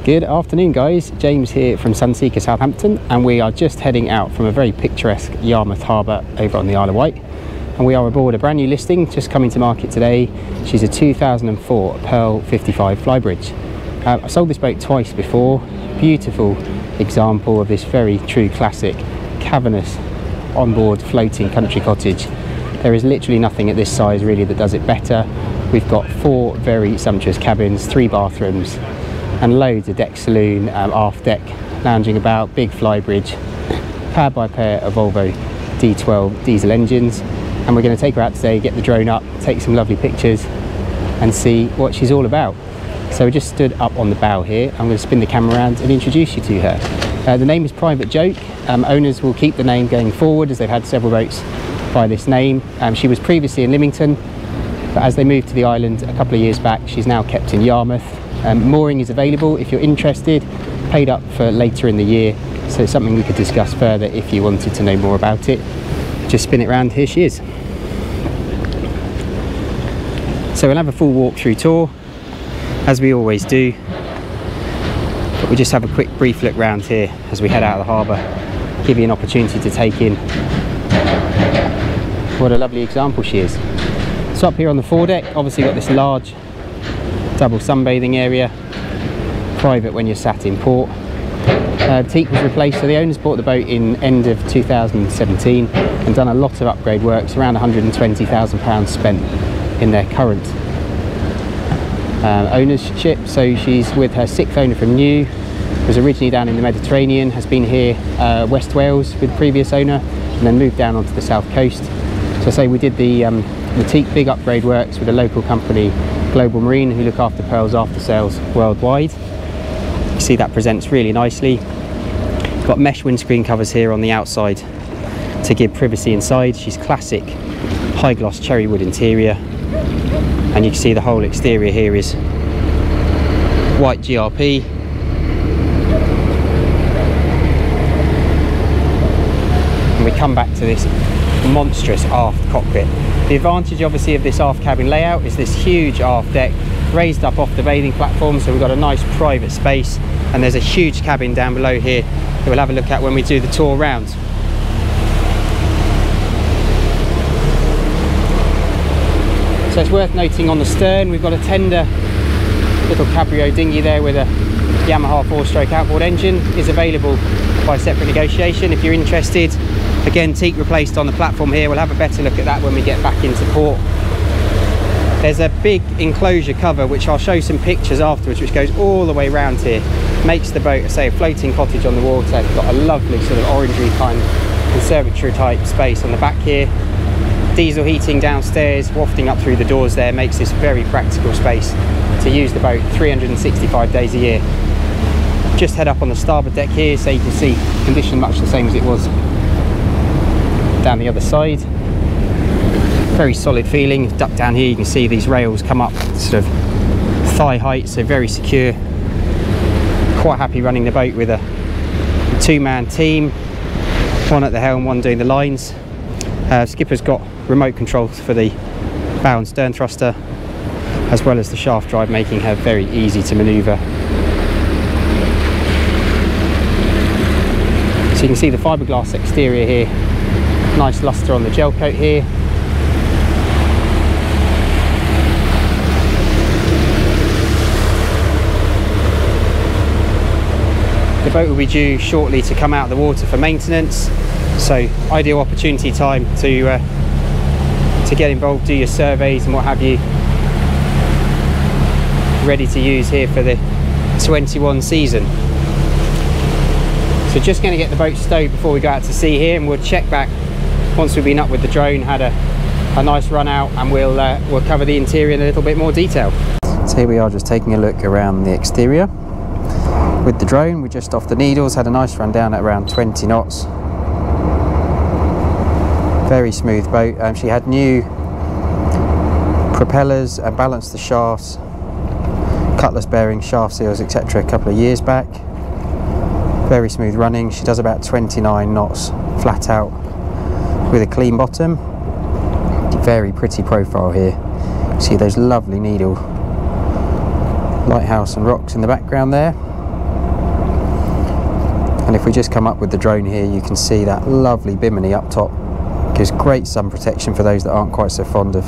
Good afternoon guys, James here from Sunseeker Southampton, and we are just heading out from a very picturesque Yarmouth harbour over on the Isle of Wight, and we are aboard a brand new listing just coming to market today. She's a 2004 Pearl 55 Flybridge. I sold this boat twice before. Beautiful example of this very true classic cavernous onboard floating country cottage. There is literally nothing at this size really that does it better. We've got 4 very sumptuous cabins, 3 bathrooms, and loads of deck saloon, aft deck, lounging about, big Flybridge, powered by a pair of Volvo D12 diesel engines. And we're going to take her out today, get the drone up, take some lovely pictures and see what she's all about. So we just stood up on the bow here. I'm going to spin the camera around and introduce you to her. The name is Private Joke. Owners will keep the name going forward as they've had several boats by this name. She was previously in Lymington, but as they moved to the island a couple of years back, she's now kept in Yarmouth. Mooring is available if you're interested, paid up for later in the year, so it's something we could discuss further if you wanted to know more about it. Just spin it round, here she is. So we'll have a full walkthrough tour, as we always do, but we'll just have a quick brief look round here as we head out of the harbour, give you an opportunity to take in what a lovely example she is. So up here on the foredeck, obviously got this large double sunbathing area, private when you're sat in port. Teak was replaced, so the owners bought the boat in end of 2017 and done a lot of upgrade works, around £120,000 spent in their current ownership. So she's with her 6th owner from New, was originally down in the Mediterranean, has been here West Wales with the previous owner, and then moved down onto the south coast. So I say we did the Teak big upgrade works with a local company, Global Marine, who look after Pearl's after sales worldwide. You see that presents really nicely. Got mesh windscreen covers here on the outside to give privacy inside. She's classic high gloss cherry wood interior, and you can see the whole exterior here is white GRP. And we come back to this monstrous aft cockpit. The advantage obviously of this aft cabin layout is this huge aft deck raised up off the bathing platform, so we've got a nice private space, and there's a huge cabin down below here that we'll have a look at when we do the tour round. So it's worth noting on the stern we've got a tender little cabrio dinghy there with a Yamaha 4-stroke outboard engine. Is available by separate negotiation if you're interested. Again, teak replaced on the platform here. We'll have a better look at that when we get back into port. There's a big enclosure cover which I'll show some pictures afterwards, which goes all the way around here. Makes the boat, say, a floating cottage on the water. Got a lovely sort of orangey kind of conservatory type space on the back here. Diesel heating downstairs, wafting up through the doors there, makes this very practical space to use the boat 365 days a year. Just head up on the starboard deck here so you can see condition much the same as it was down the other side. Very solid feeling. Duck down here, you can see these rails come up sort of thigh height, so very secure. Quite happy running the boat with a 2-man team, one at the helm, one doing the lines. Skipper's got remote controls for the bow and stern thruster, as well as the shaft drive, making her very easy to manoeuvre. So you can see the fiberglass exterior here, nice lustre on the gel coat here. The boat will be due shortly to come out of the water for maintenance, so ideal opportunity time to get involved, do your surveys and what have you. Ready to use here for the 21 season. So just going to get the boat stowed before we go out to sea here, and we'll check back once we've been up with the drone, had a nice run out, and we'll cover the interior in a little bit more detail. So here we are, just taking a look around the exterior with the drone. We're just off the Needles, had a nice run down at around 20 knots. Very smooth boat. She had new propellers and balanced the shafts, cutlass bearings, shaft seals, etc. a couple of years back. Very smooth running. She does about 29 knots flat out with a clean bottom. Very pretty profile here. See those lovely Needle lighthouse and rocks in the background there. And if we just come up with the drone here, you can see that lovely bimini up top. Gives great sun protection for those that aren't quite so fond of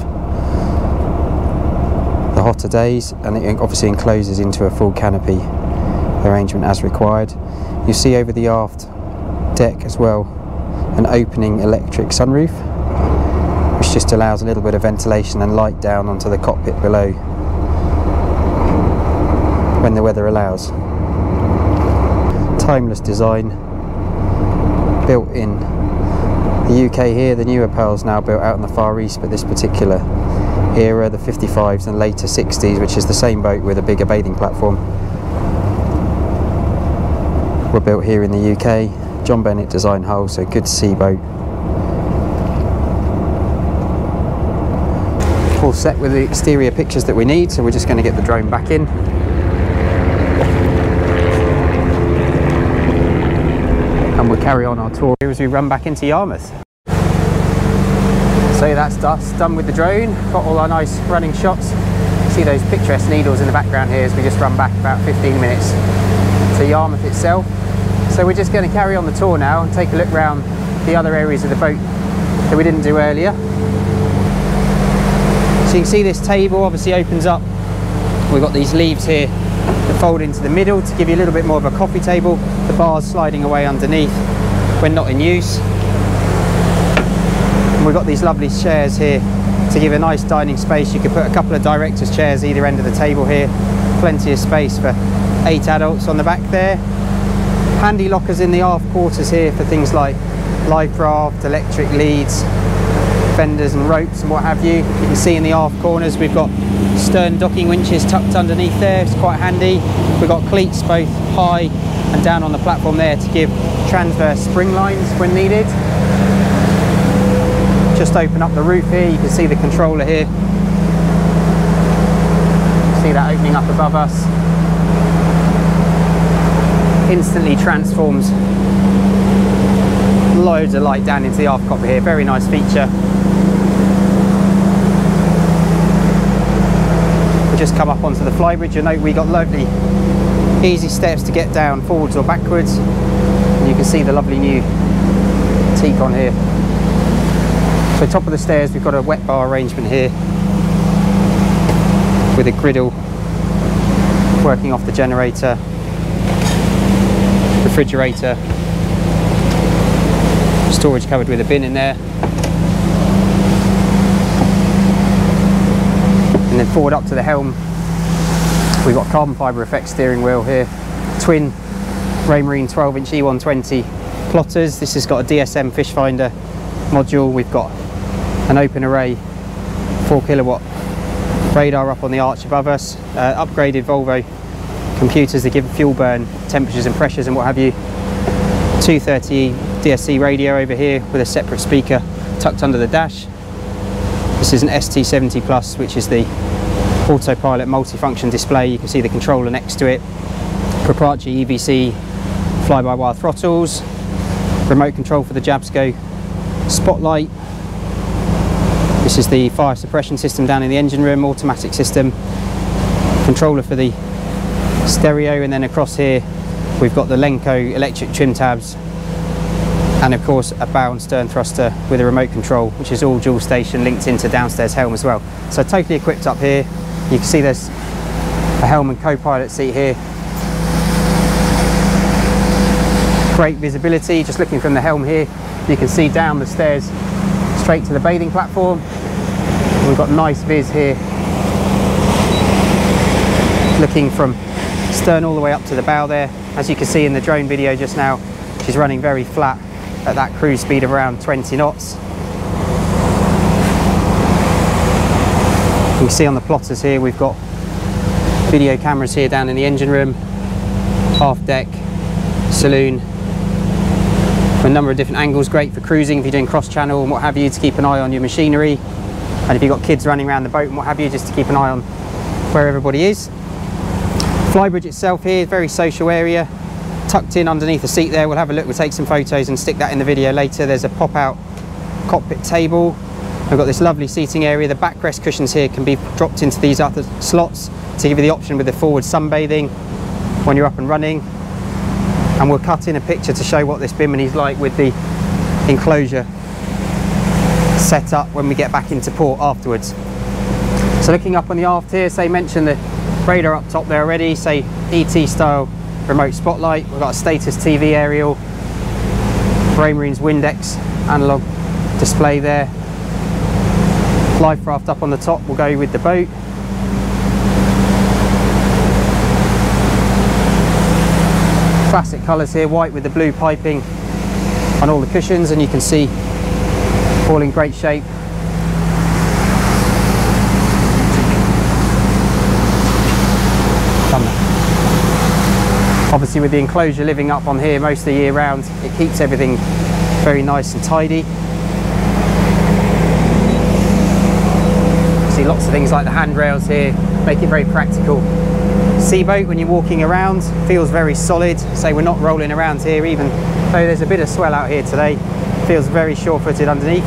the hotter days, and it obviously encloses into a full canopy arrangement as required. You see over the aft deck as well an opening electric sunroof, which just allows a little bit of ventilation and light down onto the cockpit below when the weather allows. Timeless design, built in the UK here. The newer Pearl's now built out in the Far East, but this particular era, the 55s and later 60s, which is the same boat with a bigger bathing platform, were built here in the UK. John Bennett design hull, so good sea boat. All set with the exterior pictures that we need, so we're just going to get the drone back in. And we'll carry on our tour as we run back into Yarmouth. So that's us done with the drone, got all our nice running shots. See those picturesque needles in the background here as we just run back about 15 minutes to Yarmouth itself. So we're just going to carry on the tour now and take a look around the other areas of the boat that we didn't do earlier. So you can see this table obviously opens up. We've got these leaves here that fold into the middle to give you a little bit more of a coffee table. The bar's sliding away underneath when not in use. And we've got these lovely chairs here to give a nice dining space. You could put a couple of directors' chairs either end of the table here. Plenty of space for 8 adults on the back there. Handy lockers in the aft quarters here for things like life raft, electric leads, fenders and ropes and what have you. You can see in the aft corners we've got stern docking winches tucked underneath there. It's quite handy. We've got cleats both high and down on the platform there to give transverse spring lines when needed. Just open up the roof here, you can see the controller here. See that opening up above us. Instantly transforms loads of light down into the aft cockpit here. Very nice feature. Just come up onto the Flybridge. You know we got lovely easy steps to get down forwards or backwards, and you can see the lovely new teak on here. So top of the stairs we've got a wet bar arrangement here with a griddle working off the generator, refrigerator, storage cupboard with a bin in there. And then forward up to the helm, we've got carbon fibre effect steering wheel here, twin Raymarine 12-inch E120 plotters. This has got a DSM fish finder module. We've got an open array 4 kilowatt radar up on the arch above us, upgraded Volvo computers that give fuel burn temperatures and pressures and what have you. 230 DSC radio over here with a separate speaker tucked under the dash. This is an ST70 Plus, which is the autopilot multifunction display. You can see the controller next to it. Proprietary EVC fly-by-wire throttles, remote control for the Jabsco spotlight. This is the fire suppression system down in the engine room, automatic system, controller for the stereo, and then across here we've got the Lenco electric trim tabs, and of course a bow and stern thruster with a remote control, which is all dual station linked into downstairs helm as well. So totally equipped up here. You can see there's a helm and co-pilot seat here. Great visibility, just looking from the helm here, you can see down the stairs straight to the bathing platform. We've got nice viz here, looking from stern all the way up to the bow there. As you can see in the drone video just now, she's running very flat at that cruise speed of around 20 knots. You can see on the plotters here we've got video cameras here down in the engine room, half deck, saloon, from a number of different angles. Great for cruising if you're doing cross channel and what have you, to keep an eye on your machinery, and if you've got kids running around the boat and what have you, just to keep an eye on where everybody is. Flybridge itself here, very social area, tucked in underneath the seat there. We'll have a look, we'll take some photos and stick that in the video later. There's a pop-out cockpit table. We've got this lovely seating area. The backrest cushions here can be dropped into these other slots to give you the option with the forward sunbathing when you're up and running. and we'll cut in a picture to show what this bimini is like with the enclosure set up when we get back into port afterwards. So looking up on the aft here, say mention the radar up top there already, say ET style remote spotlight. We've got a status TV aerial, Raymarines Windex analog display there. Life raft up on the top will go with the boat. Classic colours here, white with the blue piping on all the cushions, and you can see all in great shape. Obviously with the enclosure living up on here most of the year round, it keeps everything very nice and tidy. See lots of things like the handrails here, make it very practical. Seaboat, when you're walking around, feels very solid. Say we're not rolling around here, even though there's a bit of swell out here today, feels very sure-footed underneath.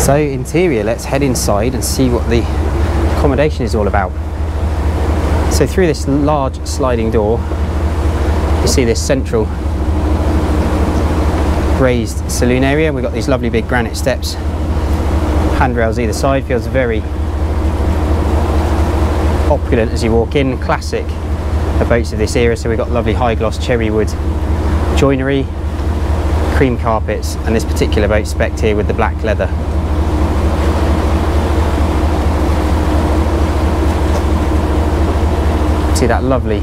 So interior, let's head inside and see what the accommodation is all about. So through this large sliding door, you see this central raised saloon area. We've got these lovely big granite steps, handrails either side, feels very opulent as you walk in. Classic of boats of this era, so we've got lovely high gloss cherry wood joinery, cream carpets, and this particular boat spec'd here with the black leather. See that lovely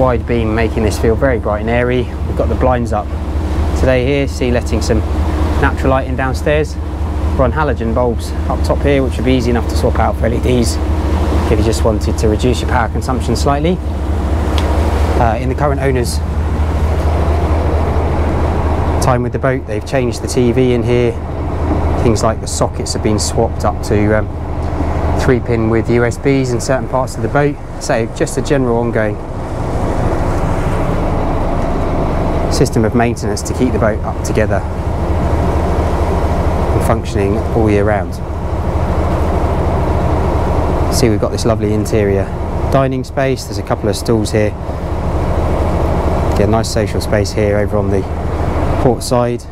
wide beam making this feel very bright and airy. We've got the blinds up today here, see letting some natural lighting downstairs. We're on halogen bulbs up top here, which would be easy enough to swap out for LEDs if you just wanted to reduce your power consumption slightly. In the current owner's time with the boat, they've changed the TV in here. Things like the sockets have been swapped up to 3-pin with USBs in certain parts of the boat. So just a general ongoing system of maintenance to keep the boat up together and functioning all year round. See, we've got this lovely interior dining space. There's a couple of stools here. Get a nice social space here over on the port side.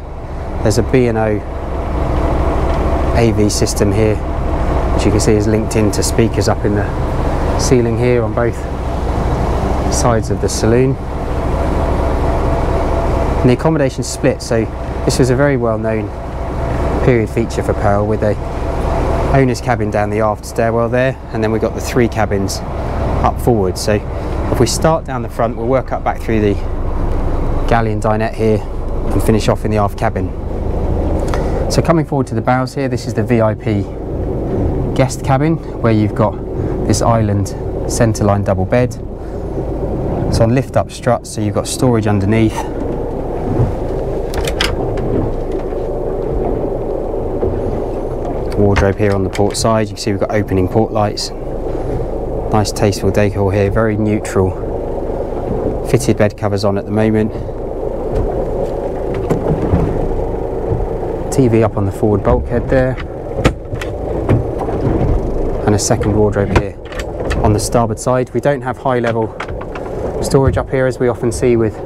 There's a B&O AV system here, which you can see is linked into speakers up in the ceiling here on both sides of the saloon. And the accommodation's split, so this was a very well known period feature for Pearl, with a owner's cabin down the aft stairwell there, and then we've got the 3 cabins up forward. So if we start down the front, we'll work up back through the galleon dinette here and finish off in the aft cabin. So coming forward to the bows here, this is the VIP guest cabin, where you've got this island centerline double bed. It's on lift up struts, so you've got storage underneath. Wardrobe here on the port side. You can see we've got opening port lights. Nice tasteful decor here, very neutral. Fitted bed covers on at the moment. TV up on the forward bulkhead there. And a second wardrobe here on the starboard side. We don't have high level storage up here as we often see with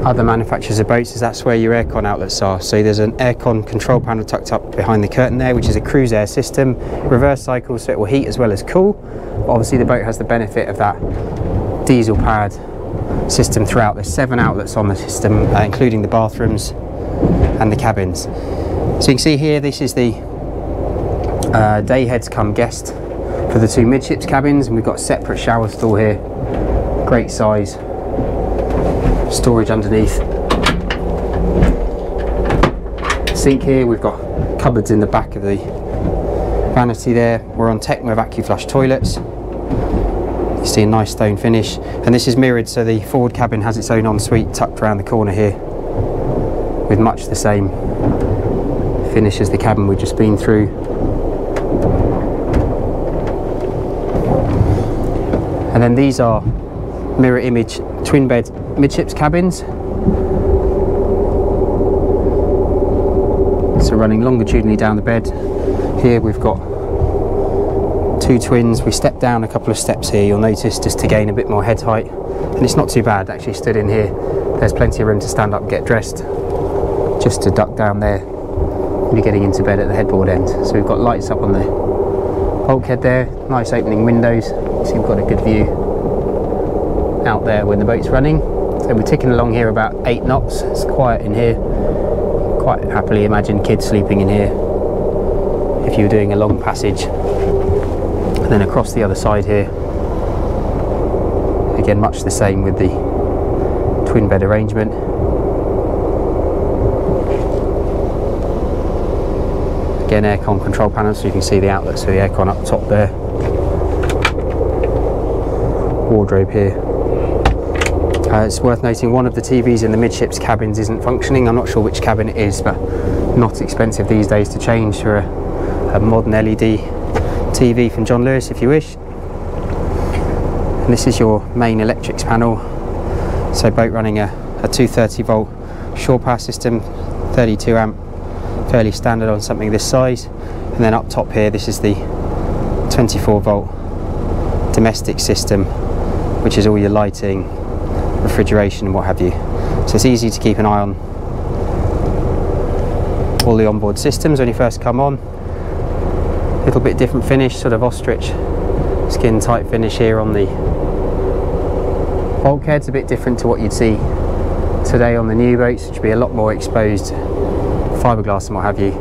other manufacturers of boats, as that's where your aircon outlets are. So there's an aircon control panel tucked up behind the curtain there, which is a cruise air system, reverse cycle, so it will heat as well as cool. But obviously the boat has the benefit of that diesel powered system throughout. There's 7 outlets on the system, including the bathrooms and the cabins. So you can see here, this is the day heads come guest for the 2 midships cabins, and we've got a separate shower stall here, great size, storage underneath. Sink here, we've got cupboards in the back of the vanity there. We're on Tecmo vacuum flush toilets. You see a nice stone finish, and this is mirrored, so the forward cabin has its own ensuite tucked around the corner here with much the same finish as the cabin we've just been through. And then these are mirror image twin bed midships cabins. So running longitudinally down the bed. Here we've got Two twins. We stepped down a couple of steps here, you'll notice, just to gain a bit more head height, and it's not too bad. Actually stood in here, there's plenty of room to stand up and get dressed, just to duck down there when you're getting into bed at the headboard end. So we've got lights up on the bulkhead there, nice opening windows, so you've got a good view out there when the boat's running. So we're ticking along here about 8 knots. It's quiet in here. Quite happily imagine kids sleeping in here if you were doing a long passage. And then across the other side here, again much the same with the twin bed arrangement. Again, aircon control panel, so you can see the outlets for the aircon up top there. Wardrobe here. It's worth noting one of the TVs in the midships cabins isn't functioning. I'm not sure which cabin it is, but not expensive these days to change for a modern LED TV from John Lewis if you wish. And this is your main electrics panel. So boat running a 230 volt shore power system, 32 amp, fairly standard on something this size. And then up top here, this is the 24 volt domestic system, which is all your lighting, refrigeration and what have you. So it's easy to keep an eye on all the onboard systems when you first come on. A little bit different finish, sort of ostrich skin type finish here on the bulkheads, a bit different to what you'd see today on the new boats, which would be a lot more exposed fiberglass and what have you.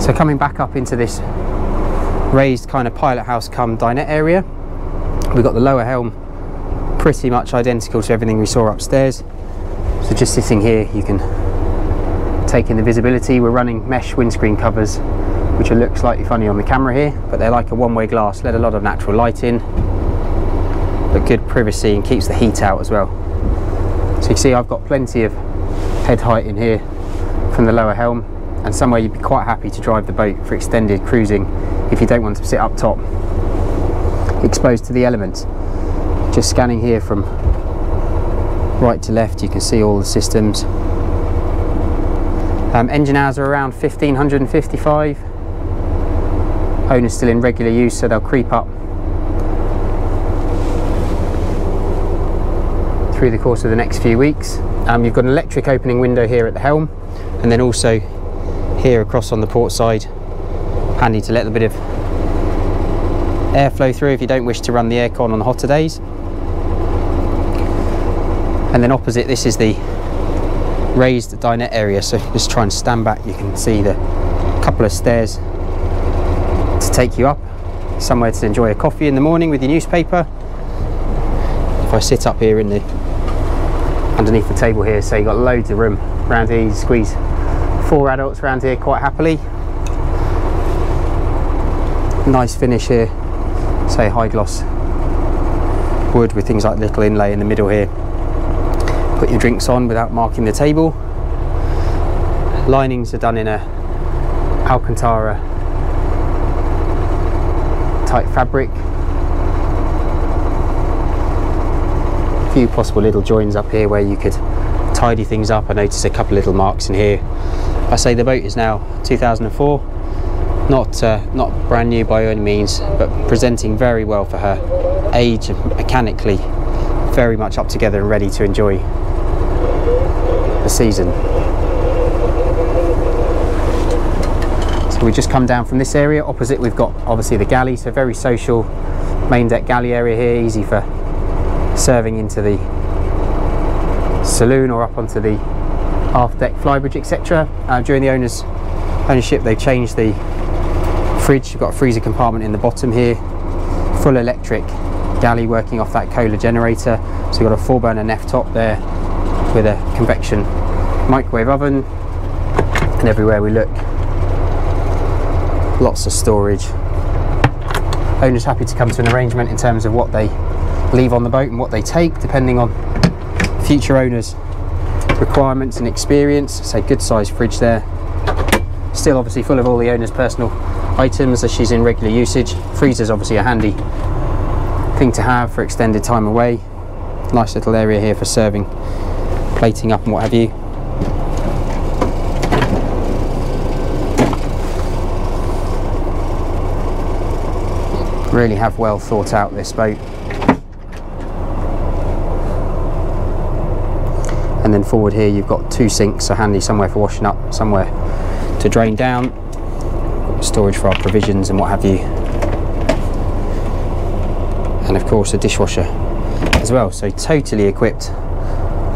So coming back up into this raised kind of pilot house come dinette area, we've got the lower helm pretty much identical to everything we saw upstairs. So just sitting here you can take in the visibility. We're running mesh windscreen covers, which will look slightly funny on the camera here, but they're like a one-way glass, let a lot of natural light in, but good privacy and keeps the heat out as well. So you can see I've got plenty of head height in here from the lower helm, and somewhere you'd be quite happy to drive the boat for extended cruising if you don't want to sit up top exposed to the elements. Just scanning here from right to left, you can see all the systems. Engine hours are around 1555. Owner's still in regular use, so they'll creep up through the course of the next few weeks. You've got an electric opening window here at the helm, and then also here across on the port side, handy to let a bit of airflow through if you don't wish to run the aircon on the hotter days. And then opposite, this is the raised dinette area, so just try and stand back, you can see the couple of stairs to take you up, somewhere to enjoy a coffee in the morning with your newspaper. If I sit up here in the underneath the table here, so you've got loads of room around here, you squeeze 4 adults around here quite happily. Nice finish here, say high gloss wood with things like little inlay in the middle here. Put your drinks on without marking the table. Linings are done in a Alcantara type fabric. A few possible little joins up here where you could tidy things up. I noticed a couple of little marks in here. I say the boat is now 2004, not brand new by any means, but presenting very well for her age and mechanically very much up together and ready to enjoy the season. So we just come down from this area. Opposite we've got obviously the galley, so very social main deck galley area here, easy for serving into the saloon or up onto the aft deck flybridge, etc. During the ownership they've changed the fridge. You've got a freezer compartment in the bottom here, full electric galley working off that Kohler generator. So you've got a 4-burner Neff top there with a convection microwave oven, and everywhere we look, lots of storage. Owner's happy to come to an arrangement in terms of what they leave on the boat and what they take, depending on future owners' requirements and experience. So good sized fridge there, still obviously full of all the owner's personal items as she's in regular usage. Freezer's obviously a handy thing to have for extended time away. Nice little area here for serving, plating up and what have you. Really have well thought out this boat. And then forward here you've got 2 sinks, so handy somewhere for washing up, somewhere to drain down, storage for our provisions and what have you, and of course a dishwasher as well. So totally equipped.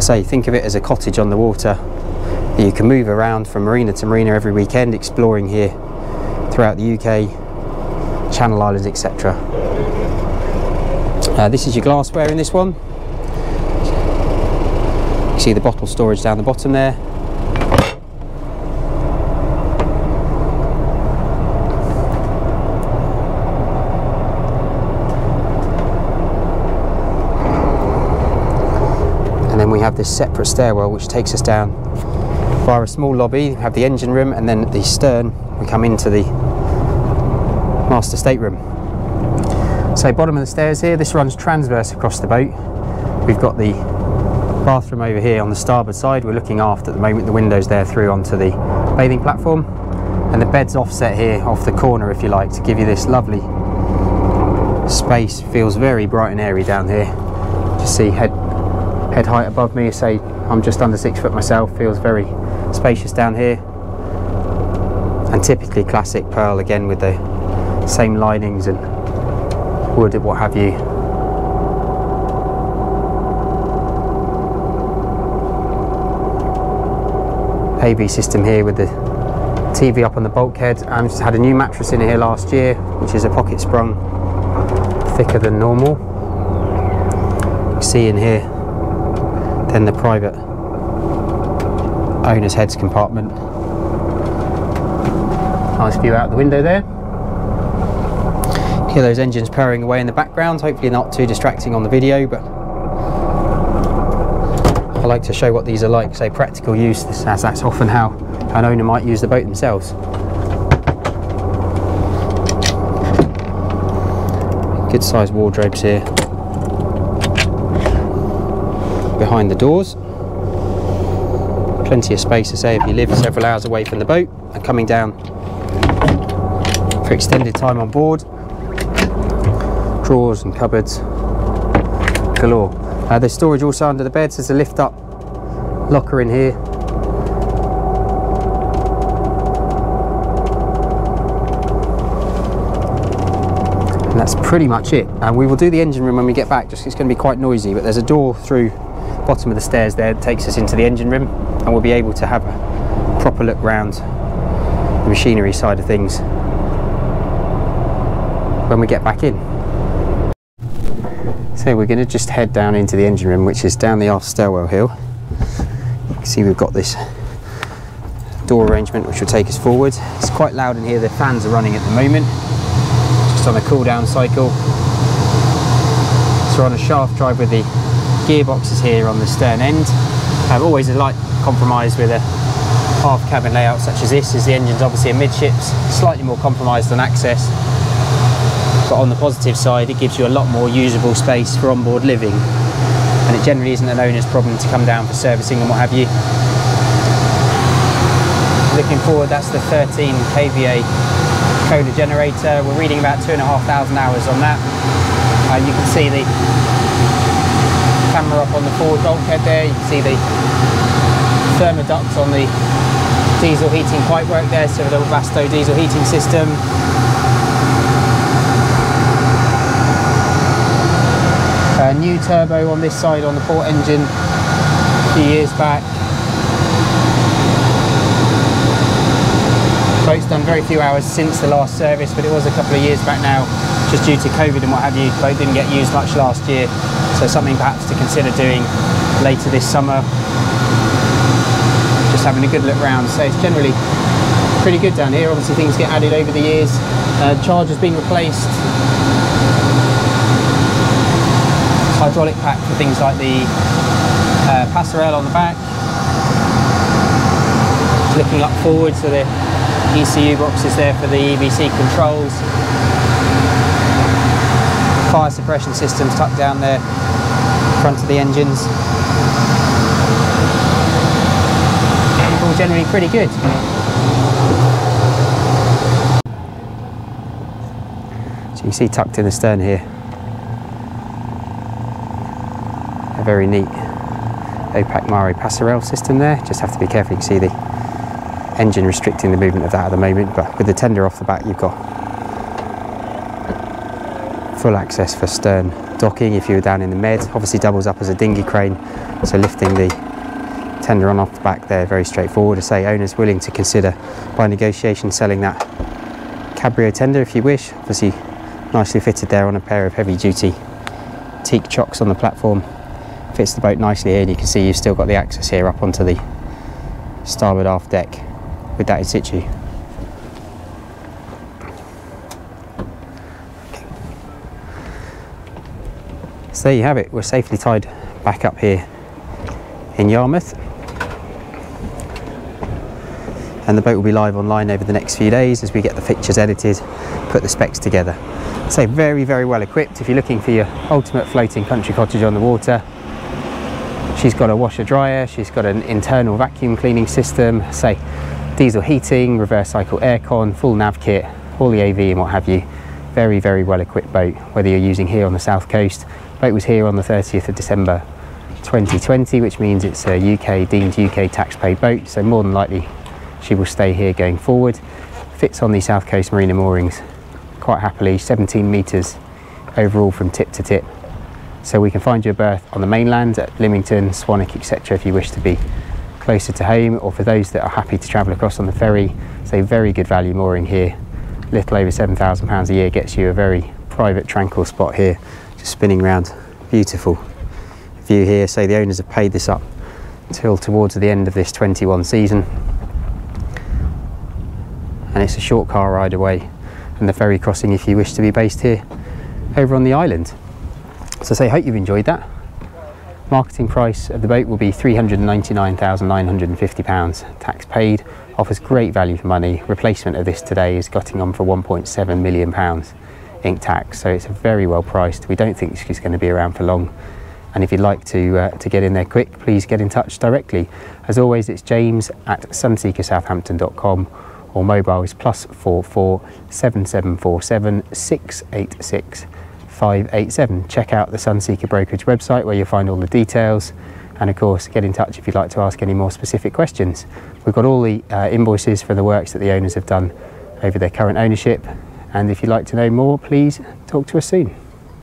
Say, think of it as a cottage on the water that you can move around from marina to marina every weekend, exploring here throughout the UK, Channel Islands, etc. This is your glassware in this one. You see the bottle storage down the bottom there. And then we have this separate stairwell which takes us down via a small lobby. We have the engine room, and then at the stern we come into the master stateroom. So bottom of the stairs here, this runs transverse across the boat. We've got the bathroom over here on the starboard side. We're looking aft at the moment, the windows there through onto the bathing platform, and the bed's offset here off the corner, if you like, to give you this lovely space. Feels very bright and airy down here. Just see head height above me. Say I'm just under 6 foot myself. Feels very spacious down here, and typically classic pearl again with the same linings and wood and what have you. AV system here with the TV up on the bulkhead. I just had a new mattress in here last year, which is a pocket sprung, thicker than normal. You see in here then the private owner's heads compartment. Nice view out the window there. Hear those engines purring away in the background, hopefully not too distracting on the video, but I like to show what these are like, say practical use, as that's often how an owner might use the boat themselves. Good sized wardrobes here behind the doors. Plenty of space to say if you live several hours away from the boat and coming down for extended time on board. Drawers and cupboards galore. There's storage also under the beds. There's a lift up locker in here. And that's pretty much it. And we will do the engine room when we get back, just it's going to be quite noisy, but there's a door through bottom of the stairs there that takes us into the engine room, and we'll be able to have a proper look round the machinery side of things when we get back in. So we're going to just head down into the engine room, which is down the aft stairwell hill. You can see we've got this door arrangement which will take us forward. It's quite loud in here, the fans are running at the moment, just on a cool down cycle. So we're on a shaft drive with the gearboxes here on the stern end. I've always a light compromise with a half cabin layout such as this, as the engine's obviously amidships, slightly more compromised on access. But on the positive side, it gives you a lot more usable space for onboard living, and it generally isn't an owner's problem to come down for servicing and what have you. Looking forward, that's the 13 kVA Kohler generator. We're reading about 2,500 hours on that. You can see the camera up on the forward bulkhead there. You can see the thermoduct on the diesel heating pipework there, so a little Vasto diesel heating system. A new turbo on this side on the port engine a few years back. Boat's done very few hours since the last service, but it was a couple of years back now, just due to COVID and what have you. Boat didn't get used much last year, so something perhaps to consider doing later this summer. Just having a good look round. So it's generally pretty good down here. Obviously things get added over the years. Charger's been replaced. Hydraulic pack for things like the passerelle on the back. Looking up forward, so the ECU box is there for the EBC controls. Fire suppression systems tucked down there, front of the engines. All generally pretty good. So You see tucked in the stern here, a very neat opaque Mare passerelle system there. Just have to be careful. You can see the engine restricting the movement of that at the moment, but with the tender off the back you've got full access for stern docking if you were down in the med. Obviously doubles up as a dinghy crane, so lifting the tender on off the back there, very straightforward. I say owners willing to consider by negotiation selling that cabrio tender if you wish. Obviously nicely fitted there on a pair of heavy duty teak chocks on the platform. Fits the boat nicely here, and you can see you've still got the access here up onto the starboard aft deck with that in situ. So there you have it, we're safely tied back up here in Yarmouth, and the boat will be live online over the next few days as we get the fixtures edited, put the specs together. So very, very well equipped if you're looking for your ultimate floating country cottage on the water. She's got a washer dryer, she's got an internal vacuum cleaning system, say diesel heating, reverse cycle aircon, full nav kit, all the AV and what have you. Very, very well equipped boat, whether you're using here on the south coast. Boat was here on the 30th of December 2020, which means it's a deemed UK tax paid boat, so more than likely she will stay here going forward. Fits on the south coast marina moorings quite happily, 17 metres overall from tip to tip. So we can find you a berth on the mainland at Lymington, Swanwick, etc. if you wish to be closer to home, or for those that are happy to travel across on the ferry. So very good value mooring here. Little over £7,000 a year gets you a very private, tranquil spot here, just spinning around. Beautiful view here. So the owners have paid this up till towards the end of this 21 season, and it's a short car ride away and the ferry crossing if you wish to be based here over on the island. So I say, hope you've enjoyed that. Marketing price of the boat will be £399,950 tax paid. Offers great value for money. Replacement of this today is getting on for £1.7 million Inc tax, so it's very well priced. We don't think she's going to be around for long, and if you'd like to get in there quick, please get in touch directly. As always, it's James at sunseekersouthampton.com, or mobile is +44 7747 686 587. Check out the Sunseeker Brokerage website where you'll find all the details, and of course get in touch if you'd like to ask any more specific questions. We've got all the invoices for the works that the owners have done over their current ownership, and if you'd like to know more, please talk to us soon.